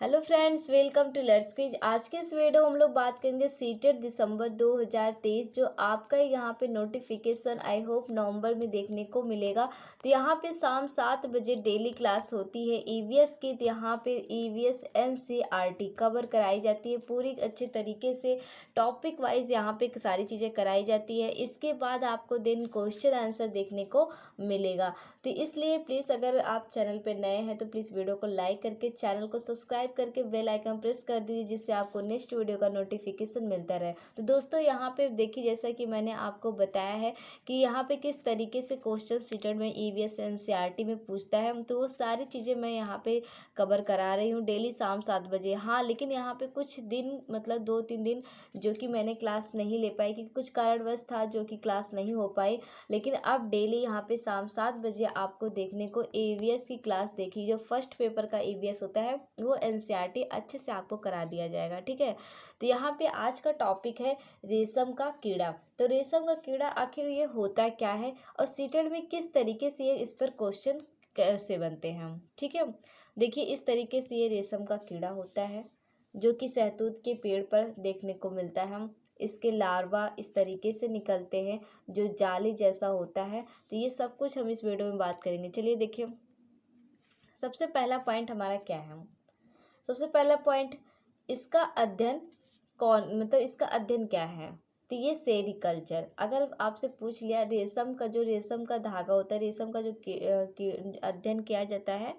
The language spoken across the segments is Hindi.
Hello friends, welcome to let's quiz. आज के इस वीडियो में हम लोग बात करेंगे सीटेट दिसंबर 2023 जो आपका यहाँ पे नोटिफिकेशन आई होप नवंबर में देखने को मिलेगा। तो यहाँ पे शाम 7 बजे डेली क्लास होती है ईवीएस की। तो यहाँ पे ईवीएस एनसीईआरटी कवर कराई जाती है पूरी अच्छे तरीके से, टॉपिक वाइज यहाँ पे सारी चीज़ें कराई जाती है। इसके बाद आपको दिन क्वेश्चन आंसर देखने को मिलेगा। तो इसलिए प्लीज़ अगर आप चैनल पे नए हैं तो प्लीज़ वीडियो को लाइक करके चैनल को सब्सक्राइब करके बेल आइकन प्रेस कर दीजिए, जिससे आपको नेक्स्ट वीडियो का नोटिफिकेशन मिलता रहे। तो दोस्तों यहाँ पे देखिए, जैसा कि मैंने आपको बताया है कि यहाँ पे किस तरीके से क्वेश्चन सीटेट में ईवीएस एनसीईआरटी में पूछता है, तो वो सारी चीज़ें मैं यहाँ पे कवर करा रही हूँ डेली शाम 7 बजे। हाँ, लेकिन यहाँ पे कुछ दिन मतलब 2-3 दिन जो कि मैंने क्लास नहीं ले पाई क्योंकि कुछ कारणवश था जो कि क्लास नहीं हो पाई। लेकिन अब डेली यहाँ पे शाम 7 बजे आपको देखने को ईवीएस की क्लास देखी, जो फर्स्ट पेपर का ईवीएस होता है वो एनसीईआरटी अच्छे से आपको करा दिया जाएगा। ठीक है, तो यहाँ पे आज का टॉपिक है रेशम का कीड़ा। तो रेशम का कीड़ा आखिर ये होता क्या है और सीटेट में किस तरीके से ये इस पर क्वेश्चन कैसे बनते हैं। ठीक है, देखिए इस तरीके से ये रेशम का कीड़ा होता है जो कि शहतूत के पेड़ पर देखने को मिलता है। इसके लार्वा इस तरीके से निकलते हैं जो जाली जैसा होता है। तो ये सब कुछ हम इस वीडियो में बात करेंगे। चलिए देखिए, सबसे पहला पॉइंट हमारा क्या है। सबसे पहला पॉइंट, इसका अध्ययन कौन मतलब इसका अध्ययन क्या है। तो ये सेरिकल्चर। अगर आपसे पूछ लिया रेशम का जो रेशम का धागा होता है, रेशम का जो अध्ययन किया जाता है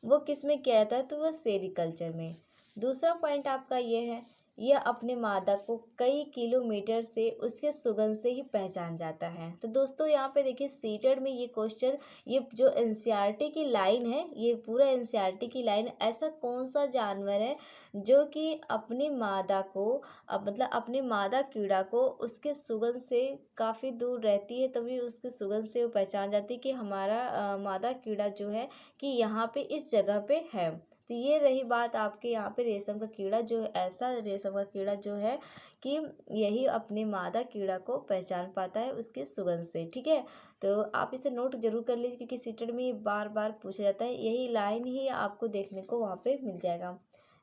वो किस में किया जाता है, तो वह सेरिकल्चर में। दूसरा पॉइंट आपका ये है, यह अपने मादा को कई किलोमीटर से उसके सुगंध से ही पहचान जाता है। तो दोस्तों यहाँ पे देखिए सीटेट में ये क्वेश्चन, ये जो एनसीईआरटी की लाइन है, ये पूरा एनसीईआरटी की लाइन, ऐसा कौन सा जानवर है जो कि अपनी मादा को मतलब अपनी मादा कीड़ा को उसके सुगंध से काफ़ी दूर रहती है, तभी उसके सुगंध से वो पहचान जाती है कि हमारा मादा कीड़ा जो है कि यहाँ पे इस जगह पे है। तो ये रही बात आपके यहाँ पे रेशम का कीड़ा, जो ऐसा रेशम का कीड़ा जो है कि यही अपने मादा कीड़ा को पहचान पाता है उसके सुगंध से। ठीक है, तो आप इसे नोट जरूर कर लीजिए क्योंकि सीटेट में ये बार बार पूछा जाता है, यही लाइन ही आपको देखने को वहाँ पे मिल जाएगा।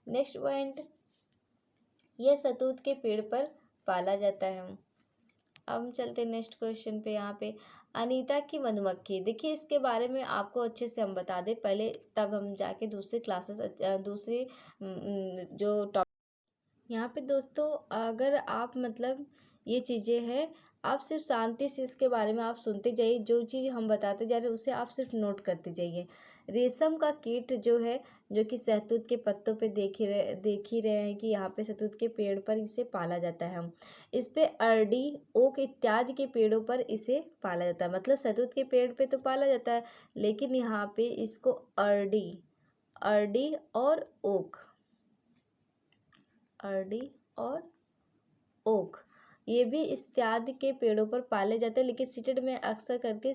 नेक्स्ट पॉइंट, यह शहतूत के पेड़ पर पाला जाता है। अब हम चलते हैं नेक्स्ट क्वेश्चन पे। यहाँ पे अनीता की मधुमक्खी, देखिए इसके बारे में आपको अच्छे से हम बता दें पहले, तब हम जाके दूसरे क्लासेस दूसरी जो टॉपिक। यहाँ पे दोस्तों अगर आप मतलब ये चीज़ें हैं, आप सिर्फ शांति से इसके बारे में आप सुनते जाइए, जो चीज़ हम बताते जा रहे हैं उसे आप सिर्फ नोट करते जाइए। रेशम का कीट जो है, जो कि शहतूत के पत्तों पे देख ही रहे हैं कि यहाँ पे शहतूत के पेड़ पर इसे पाला जाता है। इस पे अरडी, ओक इत्यादि के पेड़ों पर इसे पाला जाता है। मतलब शहतूत के पेड़ पे तो पाला जाता है, लेकिन यहाँ पे इसको अरडी अरडी और ओक, अरडी और ओक, ये भी इत्यादि के पेड़ों पर पाले जाते हैं, लेकिन सीटेड में अक्सर करके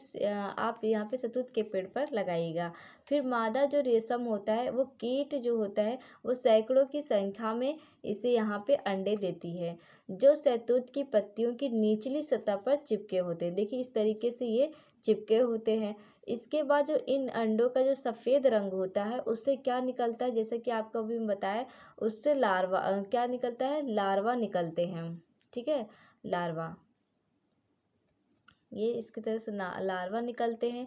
आप यहाँ पे शहतूत के पेड़ पर लगाइएगा। फिर मादा जो रेशम होता है, वो कीट जो होता है वो सैकड़ों की संख्या में इसे यहाँ पे अंडे देती है, जो शहतूत की पत्तियों की निचली सतह पर चिपके होते हैं। देखिए इस तरीके से ये चिपके होते हैं। इसके बाद जो इन अंडों का जो सफ़ेद रंग होता है उससे क्या निकलता है, जैसे कि आपको अभी बताया, उससे लार्वा क्या निकलता है, लार्वा निकलते हैं। ठीक है, लार्वा, ये इसकी तरह से लार्वा निकलते हैं।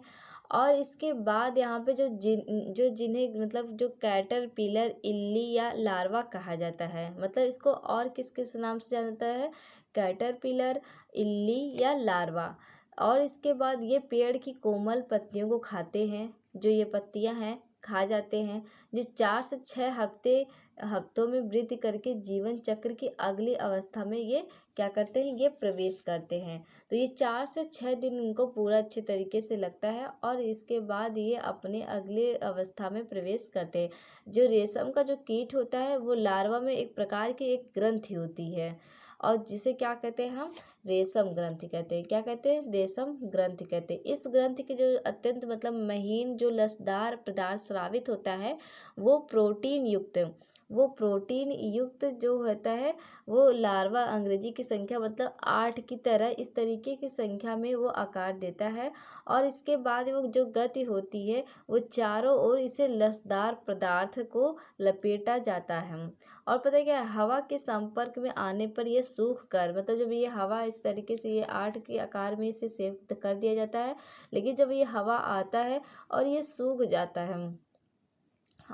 और इसके बाद यहाँ पे जिन्हें मतलब जो कैटरपिलर, इल्ली या लार्वा कहा जाता है, मतलब इसको और किस किस नाम से जाना जाता है, कैटरपिलर, इल्ली या लार्वा। और इसके बाद ये पेड़ की कोमल पत्तियों को खाते हैं, जो ये पत्तियां हैं खा जाते हैं, जो 4 से 6 हफ्तों में वृद्धि करके जीवन चक्र की अगली अवस्था में ये क्या करते हैं, ये प्रवेश करते हैं। तो ये 4 से 6 दिन इनको पूरा अच्छे तरीके से लगता है और इसके बाद ये अपने अगले अवस्था में प्रवेश करते हैं। जो रेशम का जो कीट होता है वो लार्वा में एक प्रकार की एक ग्रंथि होती है, और जिसे क्या कहते हैं हम, रेशम ग्रंथि कहते हैं। क्या कहते हैं, रेशम ग्रंथि कहते हैं। इस ग्रंथि के जो अत्यंत मतलब महीन जो लसदार पदार्थ स्रावित होता है, वो प्रोटीन युक्त वो प्रोटीन युक्त जो होता है वो लार्वा अंग्रेजी की संख्या मतलब 8 की तरह इस तरीके की संख्या में वो आकार देता है। और इसके बाद वो जो गति होती है वो चारों ओर इसे लसदार पदार्थ को लपेटा जाता है। और पता है क्या, हवा के संपर्क में आने पर ये सूख कर, मतलब जब ये हवा इस तरीके से ये 8 के आकार में इसे सेव कर दिया जाता है, लेकिन जब ये हवा आता है और ये सूख जाता है,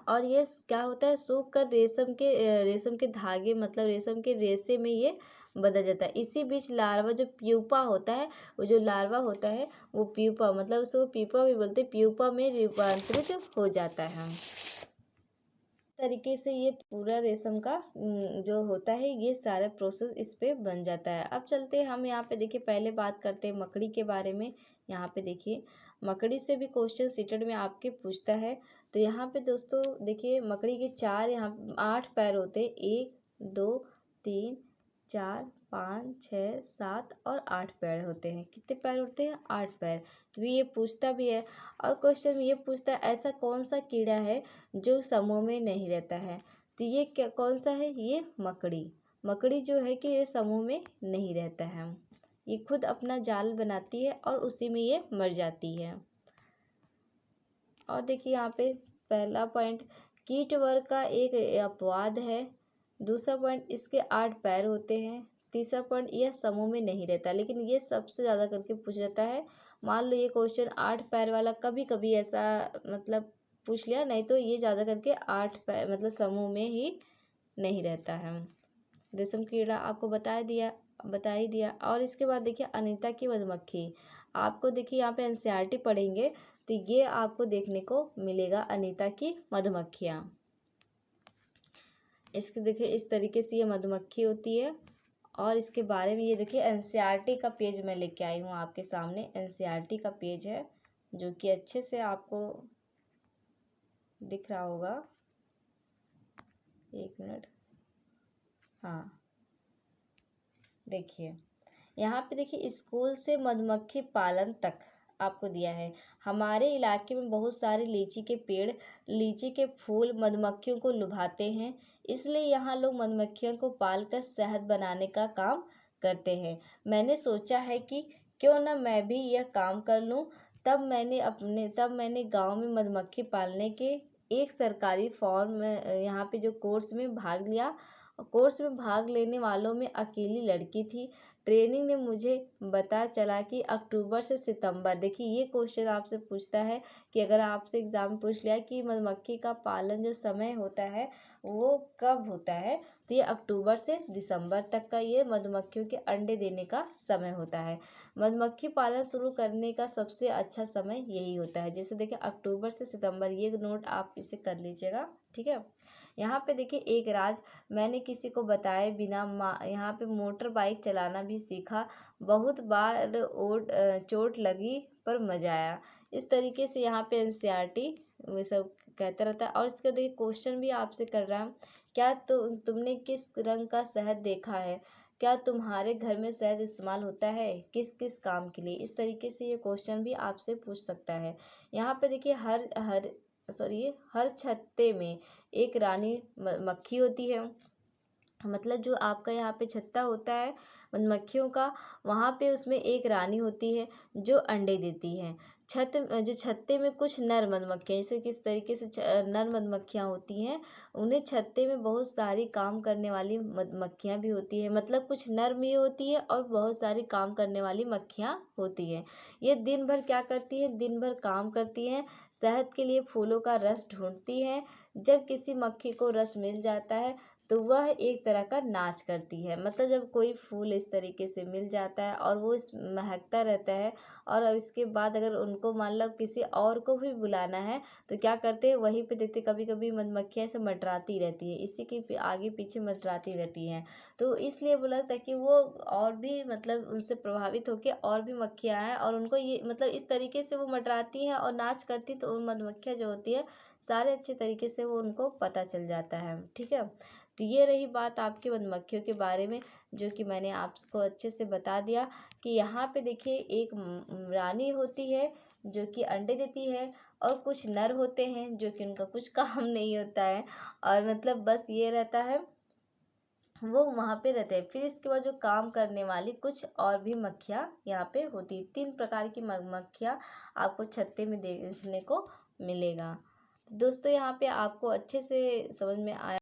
और ये क्या होता है, सूख कर रेशम के धागे मतलब रेशम के रेशे में ये बदल जाता है। इसी बीच लार्वा जो प्यूपा होता है, वो जो लार्वा होता है वो प्यूपा मतलब उसको प्यूपा भी बोलते हैं, प्यूपा में रूपांतरित हो जाता है। तरीके से ये पूरा रेशम का जो होता है ये सारा प्रोसेस इस पे बन जाता है। अब चलते हैं हम यहाँ पे, देखिए पहले बात करते हैं मकड़ी के बारे में। यहाँ पे देखिए मकड़ी से भी क्वेश्चन सीटेड में आपके पूछता है। तो यहाँ पे दोस्तों देखिए मकड़ी के यहाँ 8 पैर होते हैं, 1 2 3 4 5 6 7 और 8 पैर होते हैं। कितने पैर होते हैं? 8 पैर, क्योंकि ये पूछता भी है। और क्वेश्चन ये पूछता है ऐसा कौन सा कीड़ा है जो समूह में नहीं रहता है? तो ये क्या कौन सा है? ये मकड़ी। मकड़ी जो है कि ये समूह में नहीं रहता है, ये खुद अपना जाल बनाती है और उसी में ये मर जाती है। और देखिए यहाँ पे पहला पॉइंट, कीट वर्ग का एक अपवाद है। दूसरा पॉइंट, इसके 8 पैर होते हैं। तीसरा पॉइंट, यह समूह में नहीं रहता, लेकिन ये सबसे ज़्यादा करके पूछ जाता है। मान लो ये क्वेश्चन 8 पैर वाला कभी कभी ऐसा मतलब पूछ लिया, नहीं तो ये ज़्यादा करके 8 पैर मतलब समूह में ही नहीं रहता है। रेशम कीड़ा आपको बता ही दिया। और इसके बाद देखिए अनीता की मधुमक्खी, आपको देखिए यहाँ पे एनसीईआरटी पढ़ेंगे तो ये आपको देखने को मिलेगा अनीता की मधुमक्खियाँ। इसके देखिए इस तरीके से ये मधुमक्खी होती है। और इसके बारे में ये देखिए एनसीईआरटी का पेज मैं लेके आई हूँ आपके सामने। एनसीईआरटी का पेज है जो कि अच्छे से आपको दिख रहा होगा। एक मिनट, हाँ देखिए यहाँ पे देखिए स्कूल से मधुमक्खी पालन तक आपको दिया है। हमारे इलाके में बहुत सारे लीची के पेड़, लीची के फूल मधुमक्खियों को लुभाते हैं, इसलिए यहाँ लोग मधुमक्खियों को पालकर शहद बनाने का काम करते हैं। मैंने सोचा है कि क्यों न मैं भी यह काम कर लूँ। तब मैंने गांव में मधुमक्खी पालने के एक सरकारी फॉर्म में यहाँ पे जो कोर्स में भाग लिया। कोर्स में भाग लेने वालों में अकेली लड़की थी। ट्रेनिंग ने मुझे पता चला कि अक्टूबर से सितंबर, देखिए ये क्वेश्चन आपसे पूछता है कि अगर आपसे एग्जाम पूछ लिया कि मधुमक्खी का पालन जो समय होता है वो कब होता है, तो ये अक्टूबर से दिसंबर तक का ये मधुमक्खियों के अंडे देने का समय होता है। मधुमक्खी पालन शुरू करने का सबसे अच्छा समय यही होता है। जैसे देखिए अक्टूबर से सितंबर, ये नोट आप इसे कर लीजिएगा, ठीक है। यहाँ पे देखिए एक राज, मैंने किसी को बताए बिना यहाँ पे मोटर बाइक चलाना भी सीखा। बहुत बार चोट लगी पर मजा आया। इस तरीके से यहाँ पे एनसीईआरटी वो सब कहता रहता है। और इसका देखिए क्वेश्चन भी आपसे कर रहा है, क्या तुमने किस रंग का शहद देखा है? क्या तुम्हारे घर में शहद इस्तेमाल होता है? किस किस काम के लिए? इस तरीके से ये क्वेश्चन भी आपसे पूछ सकता है। यहाँ पे देखिए हर छत्ते में एक रानी मक्खी होती है। मतलब जो आपका यहाँ पे छत्ता होता है मधुमक्खियों का, वहाँ पे उसमें एक रानी होती है जो अंडे देती है। जो छत्ते में कुछ नर मधुमक्खियाँ, जैसे किस तरीके से नर मधुमक्खियाँ होती हैं, उन्हें छत्ते में बहुत सारी काम करने वाली मधुमक्खियाँ भी होती हैं। मतलब कुछ नर भी होती है और बहुत सारी काम करने वाली मक्खियाँ होती हैं। ये दिन भर क्या करती हैं? दिन भर काम करती हैं, शहद के लिए फूलों का रस ढूंढती हैं। जब किसी मक्खी को रस मिल जाता है तो वह एक तरह का नाच करती है। मतलब जब कोई फूल इस तरीके से मिल जाता है और वो इस महकता रहता है, और अब इसके बाद अगर उनको मान लो किसी और को भी बुलाना है तो क्या करते हैं, वहीं पे देखते कभी कभी मधुमक्खियाँ ऐसे मंडराती रहती है, इसी के आगे पीछे मंडराती रहती हैं। तो इसलिए बोला ताकि वो और भी मतलब उनसे प्रभावित होकर और भी मक्खियाँ आए और उनको ये मतलब इस तरीके से वो मंडराती हैं और नाच करती, तो उन मधुमक्खियाँ जो होती है सारे अच्छे तरीके से वो उनको पता चल जाता है, ठीक है। तो ये रही बात आपकी मधुमक्खियों के बारे में, जो कि मैंने आपको अच्छे से बता दिया कि यहाँ पे देखिए एक रानी होती है जो कि अंडे देती है, और कुछ नर होते हैं जो कि उनका कुछ काम नहीं होता है, और मतलब बस ये रहता है, वो वहाँ पे रहते हैं। फिर इसके बाद जो काम करने वाली कुछ और भी मक्खियाँ यहाँ पे होती है। 3 प्रकार की मधुमक्खियाँ आपको छत्ते में देखने को मिलेगा। तो दोस्तों यहाँ पे आपको अच्छे से समझ में आया